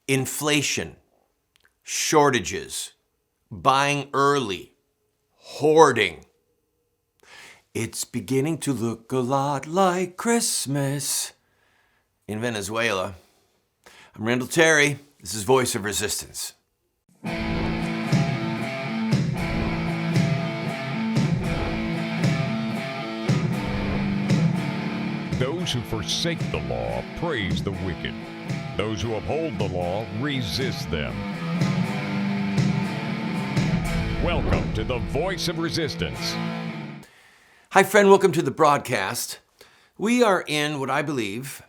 inflation, shortages, buying early, hoarding. It's beginning to look a lot like Christmas in Venezuela. I'm Randall Terry. This is Voice of Resistance. Those who forsake the law praise the wicked. Those who uphold the law resist them. Welcome to the Voice of Resistance. Hi, friend. Welcome to the broadcast. We are in what I believe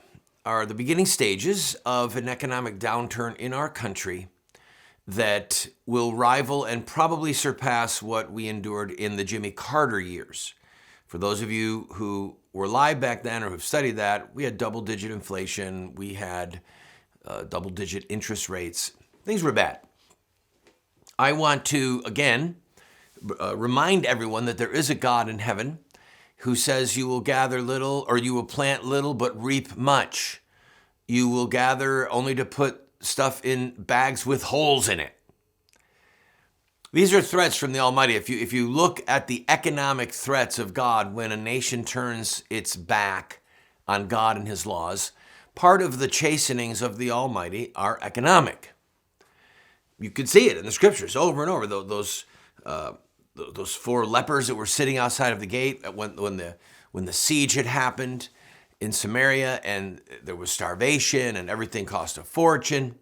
are the beginning stages of an economic downturn in our country that will rival and probably surpass what we endured in the Jimmy Carter years. For those of you who were alive back then or who've studied that, we had double-digit inflation, we had double-digit interest rates. Things were bad. I want to, again, remind everyone that there is a God in heaven who says you will gather little or you will plant little but reap much. You will gather only to put stuff in bags with holes in it. These are threats from the Almighty. If you look at the economic threats of God when a nation turns its back on God and his laws, part of the chastenings of the Almighty are economic. You could see it in the scriptures over and over. Those four lepers that were sitting outside of the gate when the siege had happened in Samaria, and there was starvation and everything cost a fortune.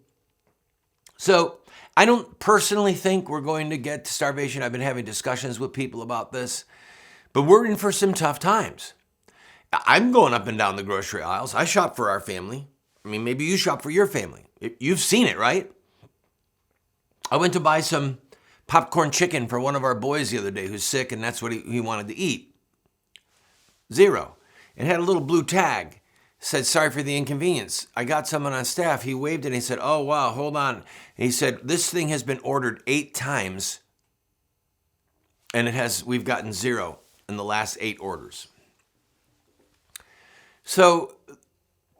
So I don't personally think we're going to get to starvation. I've been having discussions with people about this, but we're in for some tough times. I'm going up and down the grocery aisles. I shop for our family. I mean, maybe you shop for your family. You've seen it, right? I went to buy some popcorn chicken for one of our boys the other day who's sick, and that's what he wanted to eat. $0. It had a little blue tag. Said, sorry for the inconvenience. I got someone on staff. He waved it and he said, oh, wow, hold on. And he said, this thing has been ordered 8 times and we've gotten 0 in the last 8 orders. So,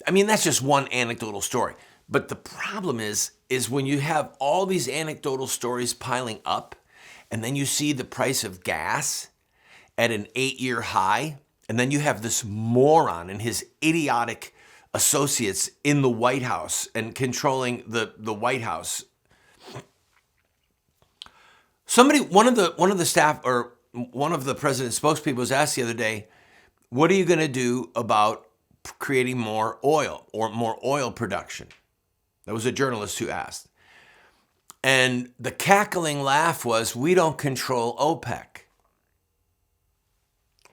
I mean, that's just one anecdotal story. But the problem is when you have all these anecdotal stories piling up and then you see the price of gas at an 8-year high, and then you have this moron and his idiotic associates in the White House and controlling the White House. One of the staff or one of the president's spokespeople was asked the other day, what are you going to do about creating more oil or more oil production? That was a journalist who asked. And the cackling laugh was, we don't control OPEC.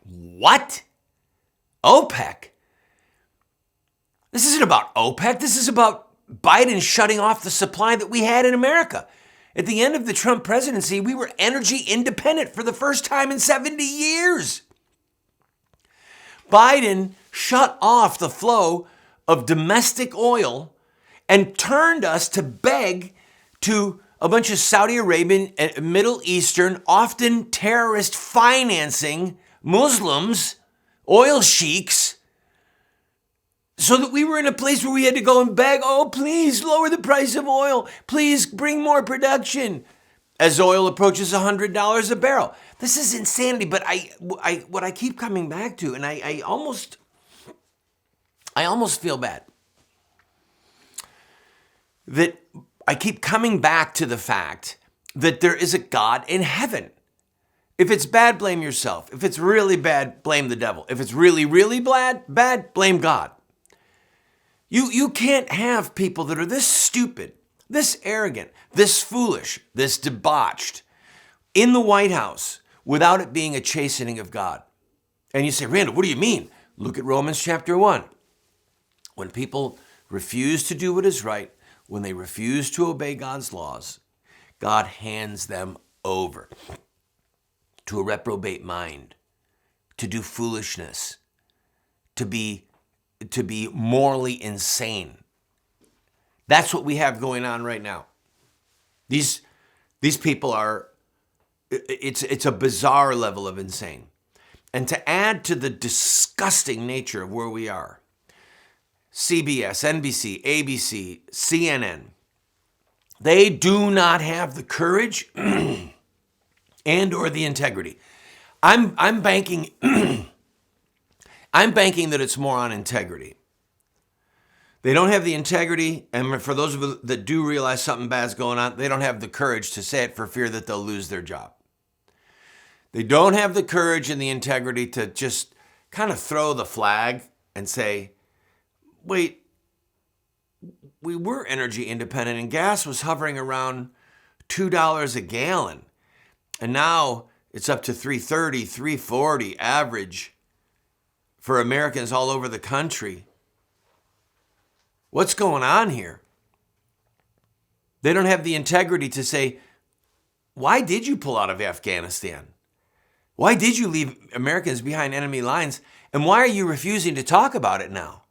What? OPEC? This isn't about OPEC. This is about Biden shutting off the supply that we had in America. At the end of the Trump presidency, we were energy independent for the first time in 70 years. Biden shut off the flow of domestic oil and turned us to beg to a bunch of Saudi Arabian and Middle Eastern, often terrorist financing Muslims, oil sheiks, so that we were in a place where we had to go and beg, oh, please lower the price of oil. Please bring more production as oil approaches $100 a barrel. This is insanity, but what I keep coming back to, and I almost feel bad, that I keep coming back to the fact that there is a God in heaven. If it's bad, blame yourself. If it's really bad, blame the devil. If it's really, really bad, blame God. You can't have people that are this stupid, this arrogant, this foolish, this debauched in the White House without it being a chastening of God. And you say, Randall, what do you mean? Look at Romans chapter 1. When people refuse to do what is right, when they refuse to obey God's laws, God hands them over to a reprobate mind, to do foolishness, to be morally insane. That's what we have going on right now. These people are, it's a bizarre level of insane. And to add to the disgusting nature of where we are, CBS, NBC, ABC, CNN, They do not have the courage and or the integrity. I'm banking I'm banking that it's more on integrity. They don't have the integrity, and for those of you that do realize something bad's going on, they don't have the courage to say it for fear that they'll lose their job. They don't have the courage and the integrity to just kind of throw the flag and say, wait, we were energy independent and gas was hovering around $2 a gallon. And now it's up to $3.30, $3.40 average for Americans all over the country. What's going on here? They don't have the integrity to say, why did you pull out of Afghanistan? Why did you leave Americans behind enemy lines? And why are you refusing to talk about it now?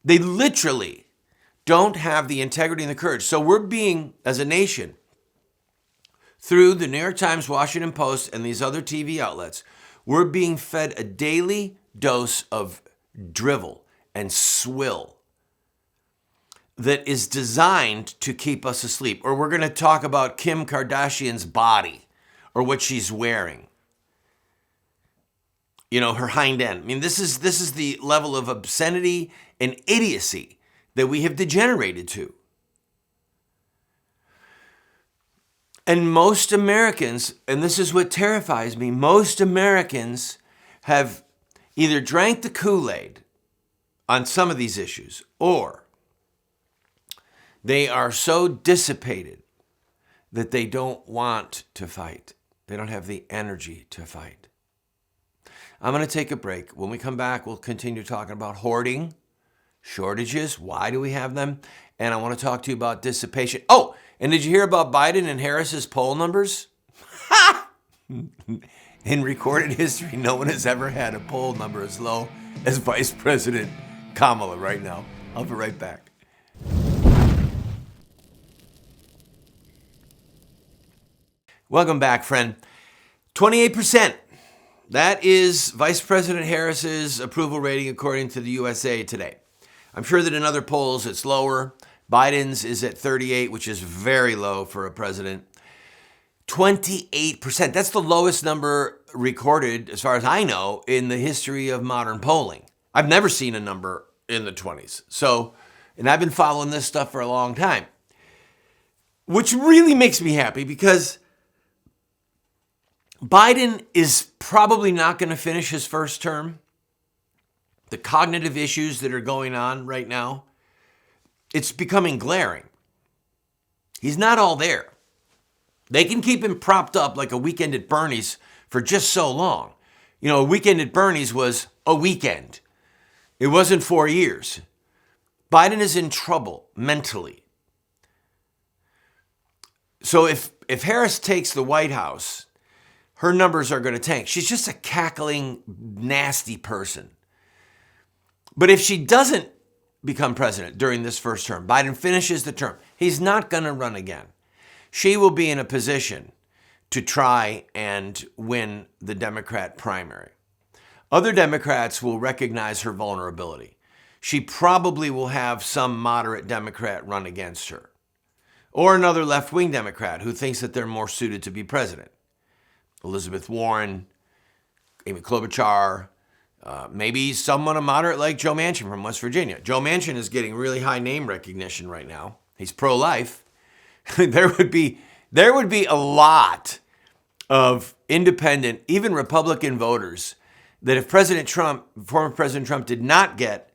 They literally don't have the integrity and the courage. So we're being, as a nation, through the New York Times, Washington Post, and these other TV outlets, we're being fed a daily dose of drivel and swill that is designed to keep us asleep. Or we're going to talk about Kim Kardashian's body or what she's wearing. You know, her hind end. I mean, this is the level of obscenity and idiocy that we have degenerated to. And most Americans, and this is what terrifies me, most Americans have either drank the Kool-Aid on some of these issues, or they are so dissipated that they don't want to fight. They don't have the energy to fight. I'm going to take a break. When we come back, we'll continue talking about hoarding, shortages, why do we have them? And I want to talk to you about dissipation. Oh, and did you hear about Biden and Harris's poll numbers? In recorded history, no one has ever had a poll number as low as Vice President Kamala right now. I'll be right back. Welcome back, friend. 28%. That is Vice President Harris's approval rating according to the USA Today. I'm sure that in other polls it's lower. Biden's is at 38, which is very low for a president. 28%. That's the lowest number recorded, as far as I know, in the history of modern polling. I've never seen a number in the 20s. So, and I've been following this stuff for a long time, which really makes me happy because Biden is probably not going to finish his first term. The cognitive issues that are going on right now, it's becoming glaring. He's not all there. They can keep him propped up like a weekend at Bernie's for just so long. You know, a weekend at Bernie's was a weekend. It wasn't 4 years. Biden is in trouble mentally. So if Harris takes the White House, her numbers are going to tank. She's just a cackling, nasty person. But if she doesn't become president during this first term, Biden finishes the term, he's not going to run again. She will be in a position to try and win the Democrat primary. Other Democrats will recognize her vulnerability. She probably will have some moderate Democrat run against her, or another left-wing Democrat who thinks that they're more suited to be president. Elizabeth Warren, Amy Klobuchar, maybe someone a moderate like Joe Manchin from West Virginia. Joe Manchin is getting really high name recognition right now. He's pro-life. There would be a lot of independent, even Republican voters that if former President Trump did not get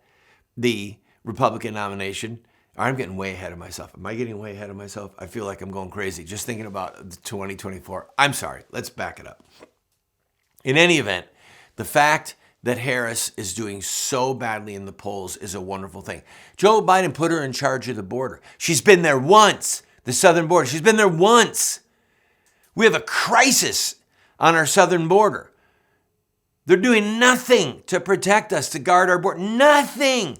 the Republican nomination, I'm getting way ahead of myself. Am I getting way ahead of myself? I feel like I'm going crazy just thinking about 2024. I'm sorry. Let's back it up. In any event, the fact that Harris is doing so badly in the polls is a wonderful thing. Joe Biden put her in charge of the border. She's been there once, the southern border. She's been there once. We have a crisis on our southern border. They're doing nothing to protect us, to guard our border. Nothing.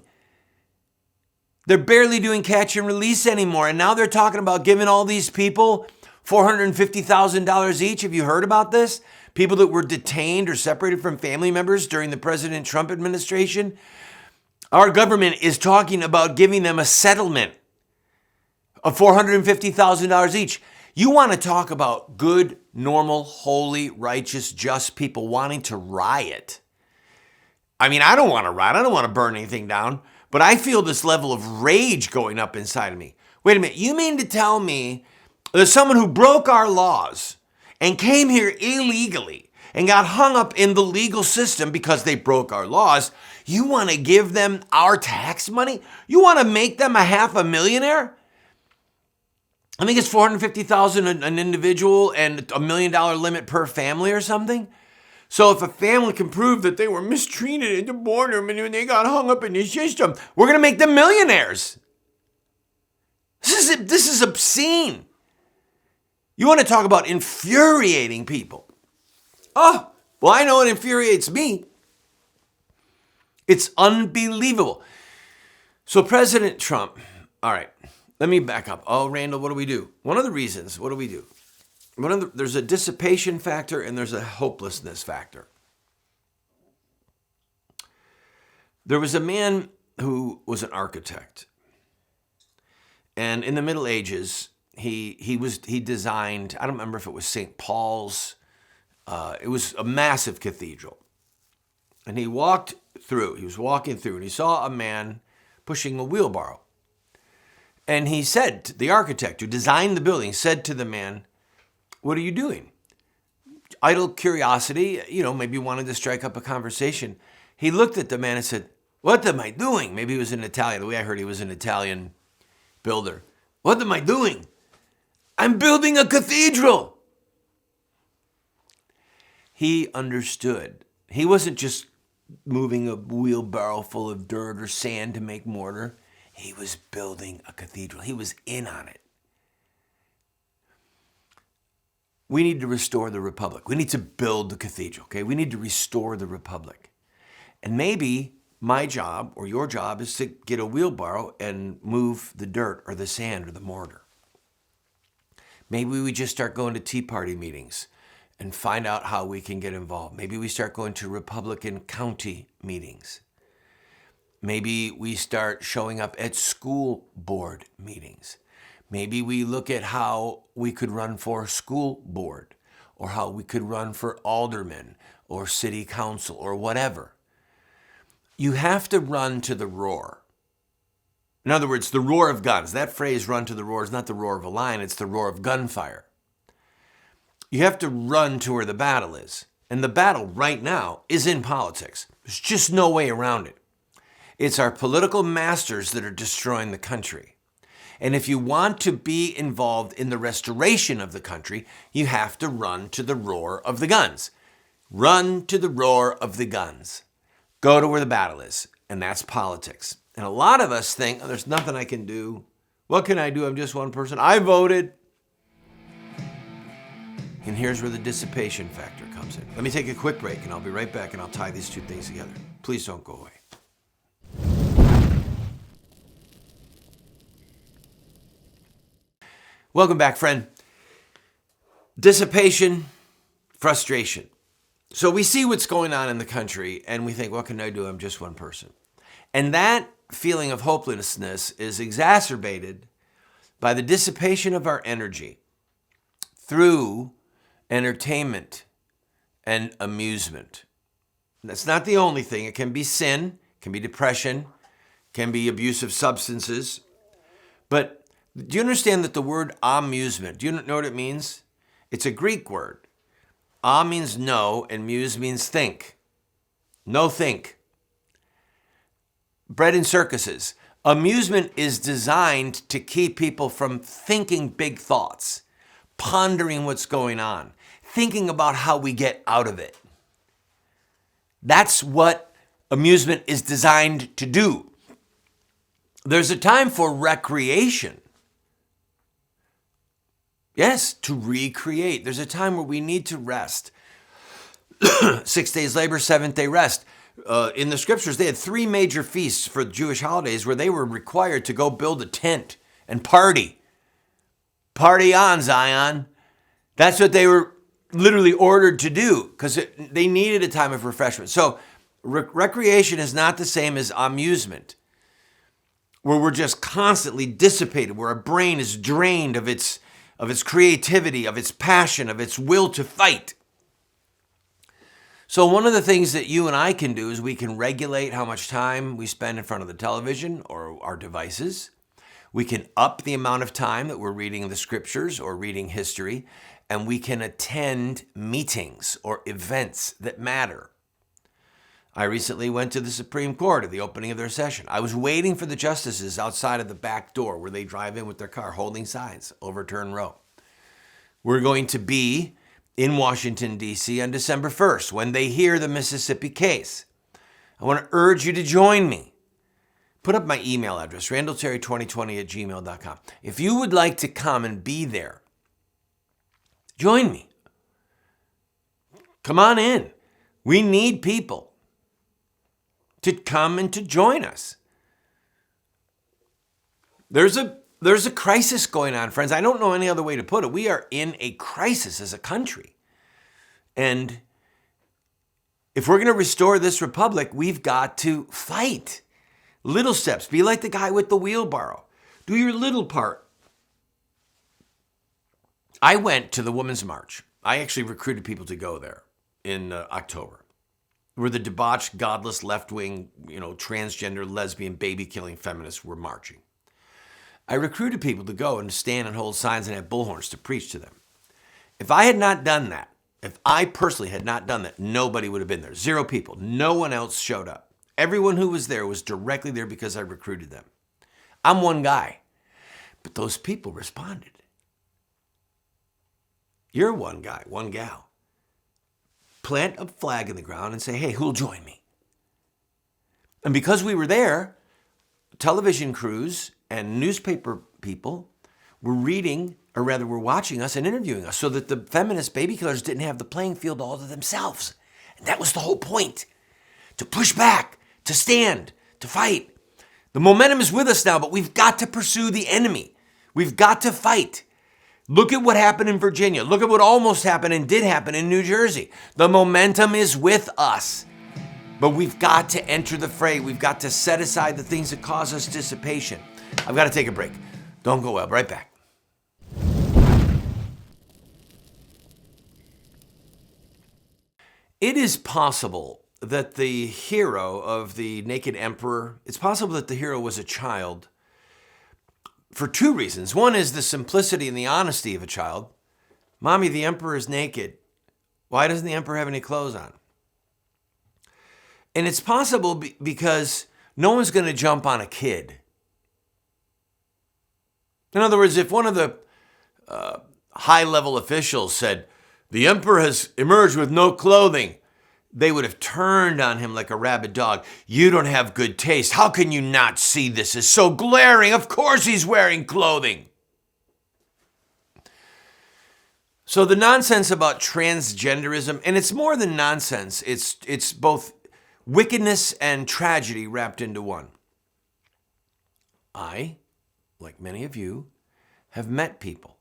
They're barely doing catch and release anymore. And now they're talking about giving all these people $450,000 each. Have you heard about this? People that were detained or separated from family members during the President Trump administration. Our government is talking about giving them a settlement. of $450,000 each. You want to talk about good, normal, holy, righteous, just people wanting to riot. I mean, I don't want to riot. I don't want to burn anything down. But I feel this level of rage going up inside of me. Wait a minute. You mean to tell me there's someone who broke our laws and came here illegally and got hung up in the legal system because they broke our laws? You want to give them our tax money? You want to make them a half a millionaire? I think it's $450,000 an individual and $1 million limit per family or something. So if a family can prove that they were mistreated at the border and they got hung up in the system, we're going to make them millionaires. This is obscene. You want to talk about infuriating people? Oh, well, I know it infuriates me. It's unbelievable. So President Trump, all right, let me back up. Oh, Randall, what do we do? One of the reasons, what do we do? There's a dissipation factor and there's a hopelessness factor. There was a man who was an architect. And in the Middle Ages, he designed, I don't remember if it was St. Paul's, it was a massive cathedral. And he was walking through and he saw a man pushing a wheelbarrow. And he said, the architect who designed the building said to the man, "What are you doing?" Idle curiosity, maybe wanted to strike up a conversation. He looked at the man and said, "What am I doing?" Maybe he was an Italian. The way I heard he was an Italian builder. "What am I doing?" "I'm building a cathedral." He understood. He wasn't just moving a wheelbarrow full of dirt or sand to make mortar. He was building a cathedral. He was in on it. We need to restore the republic. We need to build the cathedral, okay? We need to restore the republic. And maybe my job or your job is to get a wheelbarrow and move the dirt or the sand or the mortar. Maybe we just start going to Tea Party meetings and find out how we can get involved. Maybe we start going to Republican county meetings. Maybe we start showing up at school board meetings. Maybe we look at how we could run for school board or how we could run for alderman or city council or whatever. You have to run to the roar. In other words, the roar of guns. That phrase, run to the roar, is not the roar of a lion, it's the roar of gunfire. You have to run to where the battle is. And the battle right now is in politics. There's just no way around it. It's our political masters that are destroying the country. And if you want to be involved in the restoration of the country, you have to run to the roar of the guns. Run to the roar of the guns. Go to where the battle is. And that's politics. And a lot of us think, oh, there's nothing I can do. What can I do? I'm just one person. I voted. And here's where the dissipation factor comes in. Let me take a quick break and I'll be right back and I'll tie these two things together. Please don't go away. Welcome back, friend. Dissipation, frustration. So we see what's going on in the country and we think, what can I do? I'm just one person. And that feeling of hopelessness is exacerbated by the dissipation of our energy through entertainment and amusement. That's not the only thing. It can be sin, can be depression, can be abuse of substances. But do you understand that the word amusement, do you know what it means? It's a Greek word. A means no, and muse means think. No think. Bred in circuses. Amusement is designed to keep people from thinking big thoughts, pondering what's going on, thinking about how we get out of it. That's what amusement is designed to do. There's a time for recreation. Yes, to recreate. There's a time where we need to rest. 6 days labor, seventh day rest. In the scriptures, they had 3 major feasts for Jewish holidays where they were required to go build a tent and party. Party on, Zion. That's what they were literally ordered to do because they needed a time of refreshment. So recreation is not the same as amusement. where we're just constantly dissipated, where our brain is drained of its creativity, of its passion, of its will to fight. So one of the things that you and I can do is we can regulate how much time we spend in front of the television or our devices. We can up the amount of time that we're reading the scriptures or reading history, and we can attend meetings or events that matter. I recently went to the Supreme Court at the opening of their session. I was waiting for the justices outside of the back door where they drive in with their car holding signs, overturn Roe. We're going to be in Washington, D.C. on December 1st when they hear the Mississippi case. I want to urge you to join me. Put up my email address, randallterry2020@gmail.com. If you would like to come and be there, join me. Come on in. We need people to come and to join us. There's a crisis going on, friends. I don't know any other way to put it. We are in a crisis as a country. And if we're going to restore this republic, we've got to fight. Little steps. Be like the guy with the wheelbarrow. Do your little part. I went to the Women's March. I actually recruited people to go there in October, where the debauched, godless, left-wing, transgender, lesbian, baby-killing feminists were marching. I recruited people to go and stand and hold signs and have bullhorns to preach to them. If I had not done that, if I personally had not done that, nobody would have been there. 0 people. No one else showed up. Everyone who was there was directly there because I recruited them. I'm one guy, but those people responded. You're one guy, one gal. Plant a flag in the ground and say, hey, who'll join me? And because we were there, television crews and newspaper people were reading, or rather were watching us and interviewing us so that the feminist baby killers didn't have the playing field all to themselves. And that was the whole point, to push back, to stand, to fight. The momentum is with us now, but we've got to pursue the enemy. We've got to fight. Look at what happened in Virginia. Look at what almost happened and did happen in New Jersey. The momentum is with us, but we've got to enter the fray. We've got to set aside the things that cause us dissipation. I've got to take a break. Don't go away. I'll be right back. It is possible that the hero of the Naked Emperor, it's possible that the hero was a child for 2 reasons. One is the simplicity and the honesty of a child. Mommy, the emperor is naked. Why doesn't the emperor have any clothes on? And it's possible because no one's going to jump on a kid. In other words, if one of the high-level officials said, the emperor has emerged with no clothing, they would have turned on him like a rabid dog. You don't have good taste. How can you not see this is so glaring? Of course he's wearing clothing. So the nonsense about transgenderism, and it's more than nonsense, it's both wickedness and tragedy wrapped into one. I, like many of you, have met people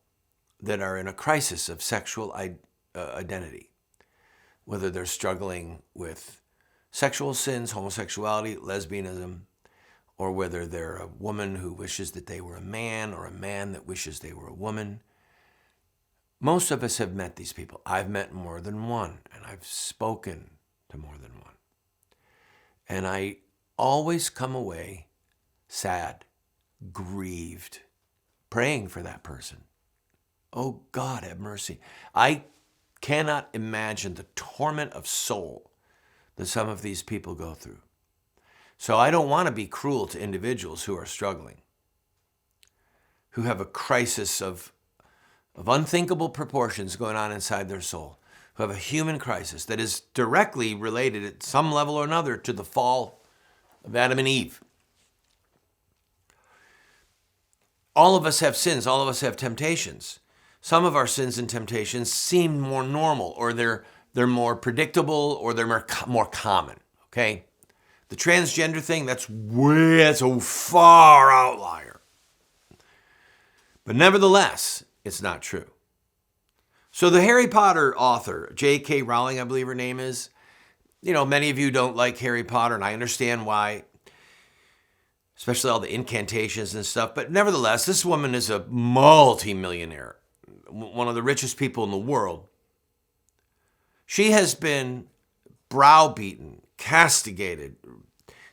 that are in a crisis of sexual identity, whether they're struggling with sexual sins, homosexuality, lesbianism, or whether they're a woman who wishes that they were a man or a man that wishes they were a woman. Most of us have met these people. I've met more than one, and I've spoken to more than one. And I always come away sad, grieved, praying for that person. Oh, God, have mercy. I cannot imagine the torment of soul that some of these people go through. So I don't want to be cruel to individuals who are struggling, who have a crisis of unthinkable proportions going on inside their soul, who have a human crisis that is directly related at some level or another to the fall of Adam and Eve. All of us have sins. All of us have temptations. Some of our sins and temptations seem more normal, or they're more predictable, or they're more common, okay? The transgender thing, that's a far outlier. But nevertheless, it's not true. So the Harry Potter author, J.K. Rowling, I believe her name is, many of you don't like Harry Potter, and I understand why. especially all the incantations and stuff. But nevertheless, this woman is a multi-millionaire, one of the richest people in the world. She has been browbeaten, castigated.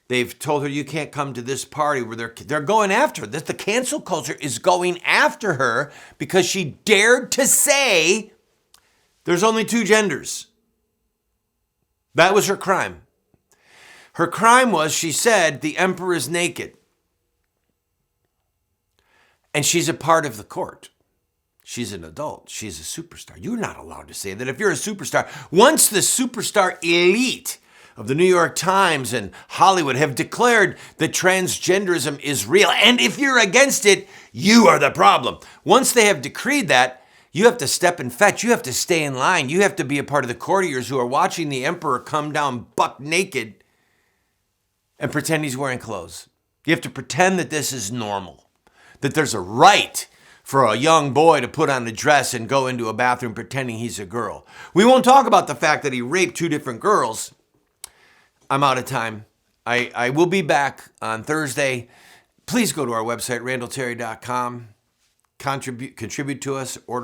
They've told her, you can't come to this party, where they're going after her. The cancel culture is going after her because she dared to say there's only two genders. That was her crime. Her crime was, she said, the emperor is naked. And she's a part of the court. She's an adult. She's a superstar. You're not allowed to say that. If you're a superstar, once the superstar elite of the New York Times and Hollywood have declared that transgenderism is real, and if you're against it, you are the problem. Once they have decreed that, you have to step and fetch. You have to stay in line. You have to be a part of the courtiers who are watching the emperor come down buck naked and pretend he's wearing clothes. You have to pretend that this is normal, that there's a right for a young boy to put on a dress and go into a bathroom pretending he's a girl. We won't talk about the fact that he raped two different girls. I'm out of time. I will be back on Thursday. Please go to our website, randallterry.com. Contribute to us. Order